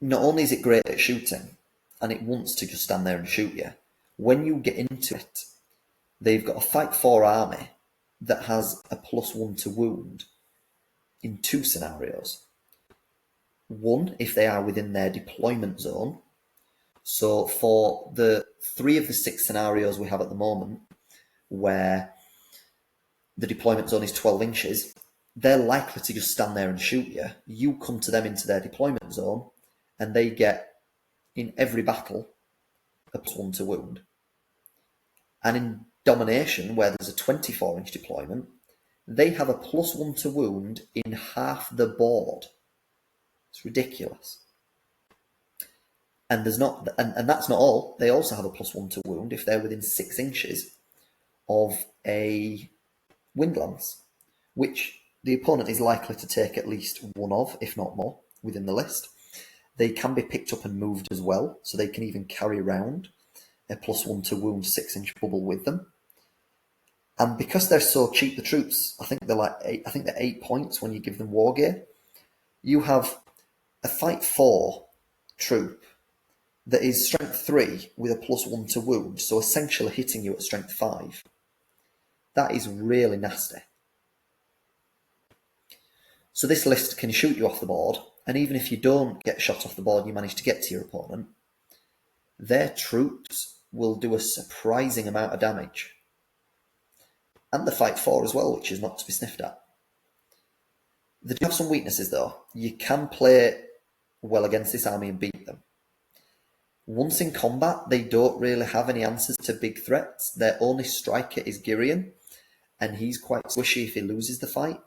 not only is it great at shooting, and it wants to just stand there and shoot you, when you get into it, they've got a fight 4 army that has a +1 to wound in 2 scenarios. One, if they are within their deployment zone. So for the 3 of the 6 scenarios we have at the moment, where the deployment zone is 12 inches, they're likely to just stand there and shoot you. You come to them into their deployment zone, and they get, in every battle, a +1 to wound. And in Domination, where there's a 24-inch deployment, they have a +1 to wound in half the board. It's ridiculous. And that's not all. They also have a +1 to wound if they're within 6 inches of a wind lance, which the opponent is likely to take at least one of, if not more, within the list. They can be picked up and moved as well, so they can even carry around a +1 to wound 6-inch bubble with them. And because they're so cheap, the troops, I think they're 8 points when you give them war gear. You have a fight 4 troop that is strength 3 with a +1 to wound, so essentially hitting you at strength 5. That is really nasty. So this list can shoot you off the board, and even if you don't get shot off the board and you manage to get to your opponent, their troops will do a surprising amount of damage. And the fight 4 as well, which is not to be sniffed at. They do have some weaknesses though. You can play well against this army and beat them. Once in combat, they don't really have any answers to big threats. Their only striker is Garrison, and he's quite squishy if he loses the fight.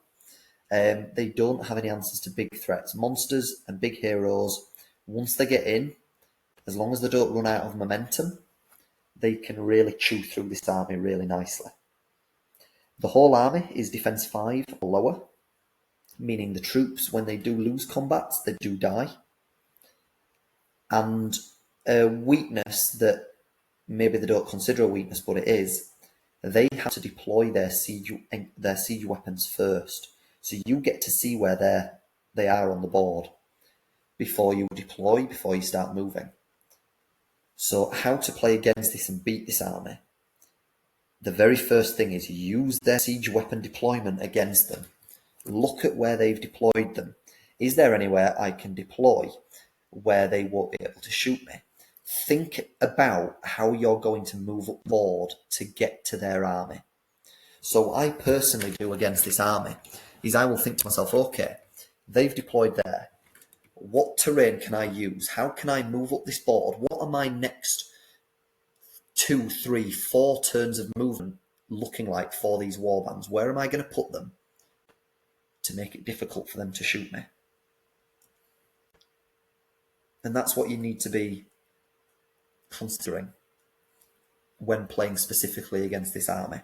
They don't have any answers to big threats. Monsters and big heroes, once they get in, as long as they don't run out of momentum, they can really chew through this army really nicely. The whole army is defense 5 or lower, meaning the troops, when they do lose combats, they do die. And a weakness that maybe they don't consider a weakness, but it is, they have to deploy their siege weapons first. So you get to see where they are on the board before you deploy, before you start moving. So how to play against this and beat this army? The very first thing is use their siege weapon deployment against them. Look at where they've deployed them. Is there anywhere I can deploy where they won't be able to shoot me? Think about how you're going to move up board to get to their army. So I personally do against this army is I will think to myself, okay, they've deployed there. What terrain can I use? How can I move up this board? What are my next 2, 3, 4 turns of movement looking like for these warbands? Where am I going to put them to make it difficult for them to shoot me? And that's what you need to be considering when playing specifically against this army.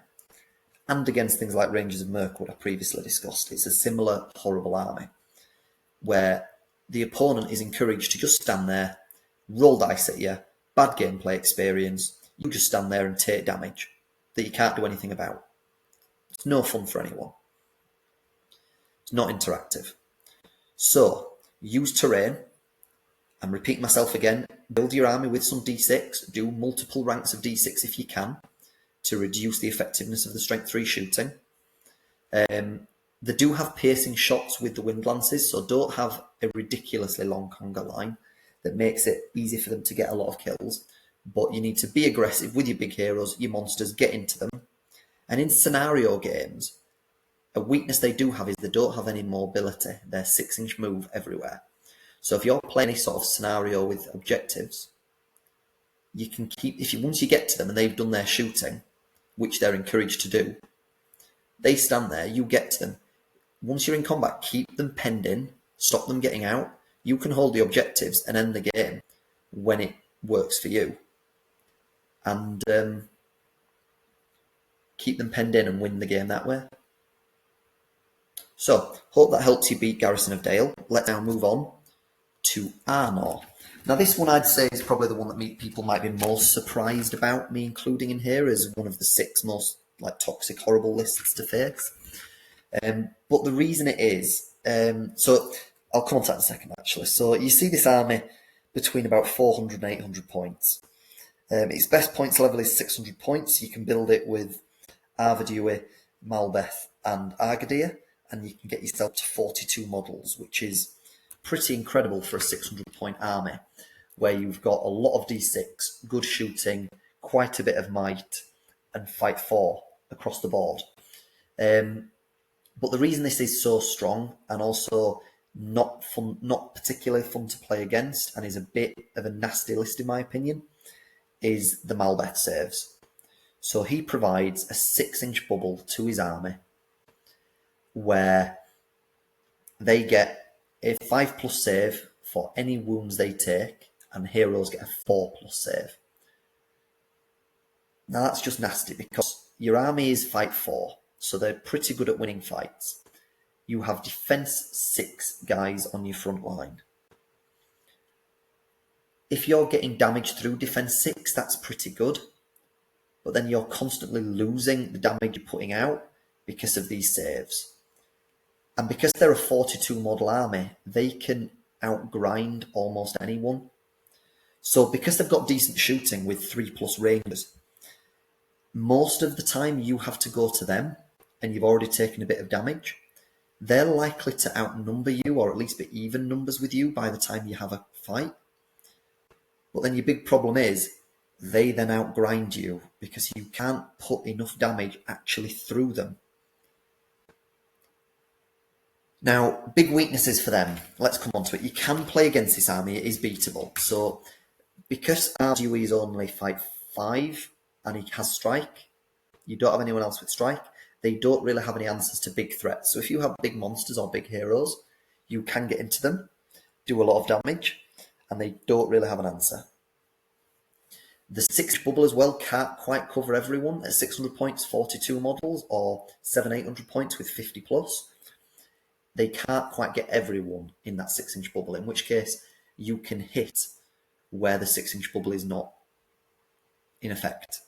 And against things like Rangers of Mirkwood I previously discussed. It's a similar horrible army where the opponent is encouraged to just stand there, roll dice at you, bad gameplay experience, you just stand there and take damage that you can't do anything about. It's no fun for anyone. It's not interactive. So, use terrain, and repeat myself again, build your army with some d6, do multiple ranks of d6 if you can, to reduce the effectiveness of the strength 3 shooting. They do have piercing shots with the wind lances, so don't have a ridiculously long conga line that makes it easy for them to get a lot of kills. But you need to be aggressive with your big heroes, your monsters, get into them. And in scenario games, a weakness they do have is they don't have any mobility. They're 6-inch move everywhere. So if you're playing any sort of scenario with objectives, you can keep, once you get to them and they've done their shooting, which they're encouraged to do, they stand there, you get to them. Once you're in combat, keep them penned in, stop them getting out. You can hold the objectives and end the game when it works for you. And keep them penned in and win the game that way. So, hope that helps you beat Garrison of Dale. Let's now move on to Arnor. Now this one I'd say is probably the one that people might be most surprised about me including in here as one of the 6 most toxic, horrible lists to face. But the reason it is, so I'll come on to that in a second actually. So you see this army between about 400 and 800 points. Its best points level is 600 points. You can build it with Arvedui, Malbeth and Agadir, and you can get yourself to 42 models, which is pretty incredible for a 600 point army, where you've got a lot of d6, good shooting, quite a bit of might, and fight 4 across the board. But the reason this is so strong and also not particularly fun to play against, and is a bit of a nasty list in my opinion, is the Malbeth saves. So he provides a 6-inch bubble to his army where they get a 5+ save for any wounds they take, and heroes get a 4+ save. Now that's just nasty because your army is fight 4, so they're pretty good at winning fights. You have defense 6 guys on your front line. If you're getting damage through defense 6, that's pretty good, but then you're constantly losing the damage you're putting out because of these saves. And because they're a 42 model army, they can outgrind almost anyone. So because they've got decent shooting with 3+ rangers, most of the time you have to go to them and you've already taken a bit of damage. They're likely to outnumber you, or at least be even numbers with you by the time you have a fight. But then your big problem is they then outgrind you because you can't put enough damage actually through them. Now, big weaknesses for them. Let's come on to it. You can play against this army. It is beatable. So, because Ardue is only fight 5 and he has strike, you don't have anyone else with strike, they don't really have any answers to big threats. So if you have big monsters or big heroes, you can get into them, do a lot of damage, and they don't really have an answer. The 6 bubble as well can't quite cover everyone. At 600 points, 42 models, or 700-800 points with 50 plus. They can't quite get everyone in that 6-inch bubble, in which case you can hit where the 6-inch bubble is not in effect.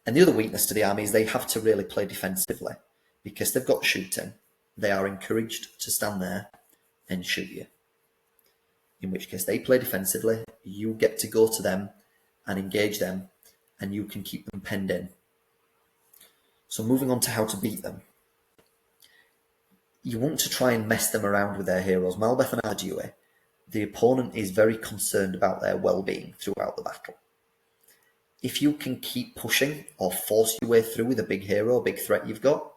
And the other weakness to the army is they have to really play defensively. Because they've got shooting, they are encouraged to stand there and shoot you. In which case they play defensively, you get to go to them and engage them, and you can keep them penned in. So moving on to how to beat them. You want to try and mess them around with their heroes. Malbeth and Ardue, the opponent is very concerned about their well-being throughout the battle. If you can keep pushing or force your way through with a big hero, a big threat you've got,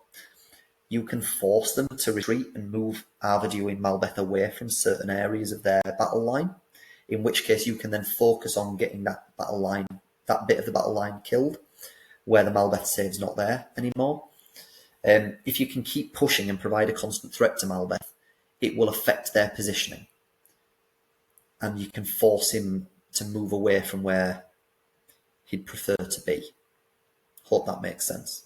you can force them to retreat and move Ardue and Malbeth away from certain areas of their battle line, in which case you can then focus on getting that battle line, that bit of the battle line killed, where the Malbeth save's not there anymore. If you can keep pushing and provide a constant threat to Malbeth, it will affect their positioning. And you can force him to move away from where he'd prefer to be. Hope that makes sense.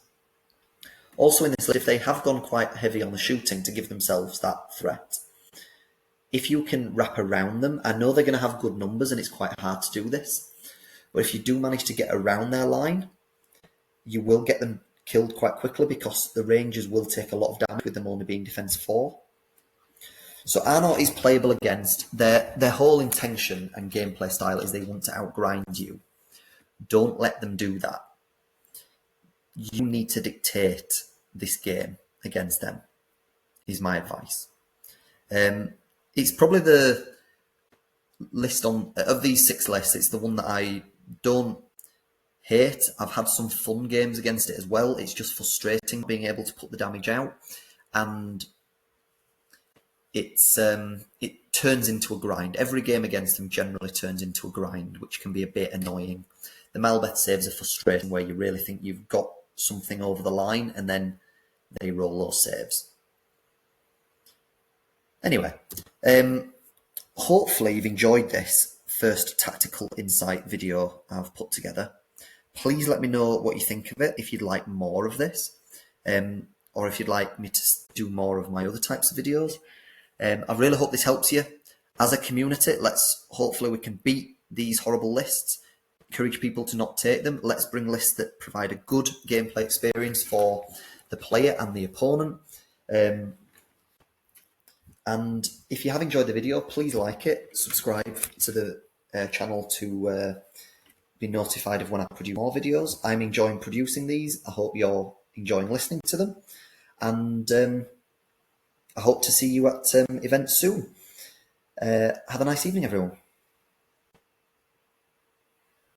Also in this list, if they have gone quite heavy on the shooting to give themselves that threat, if you can wrap around them, I know they're going to have good numbers and it's quite hard to do this, but if you do manage to get around their line, you will get them killed quite quickly because the Rangers will take a lot of damage with them only being defense 4. So Arnor is playable against. Their whole intention and gameplay style is they want to outgrind you. Don't let them do that. You need to dictate this game against them, is my advice. It's probably the list of these 6 lists, it's the one that I don't hate. I've had some fun games against it as well. It's just frustrating being able to put the damage out, and it turns into a grind. Every game against them generally turns into a grind, which can be a bit annoying. The Malbeth saves are frustrating, where you really think you've got something over the line, and then they roll those saves. Anyway, hopefully you've enjoyed this first tactical insight video I've put together. Please let me know what you think of it, if you'd like more of this, or if you'd like me to do more of my other types of videos. I really hope this helps you. As a community, hopefully we can beat these horrible lists, encourage people to not take them. Let's bring lists that provide a good gameplay experience for the player and the opponent. And if you have enjoyed the video, please like it, subscribe to the channel to be notified of when I produce more videos. I'm enjoying producing these. I hope you're enjoying listening to them. And I hope to see you at events soon. Have a nice evening, everyone.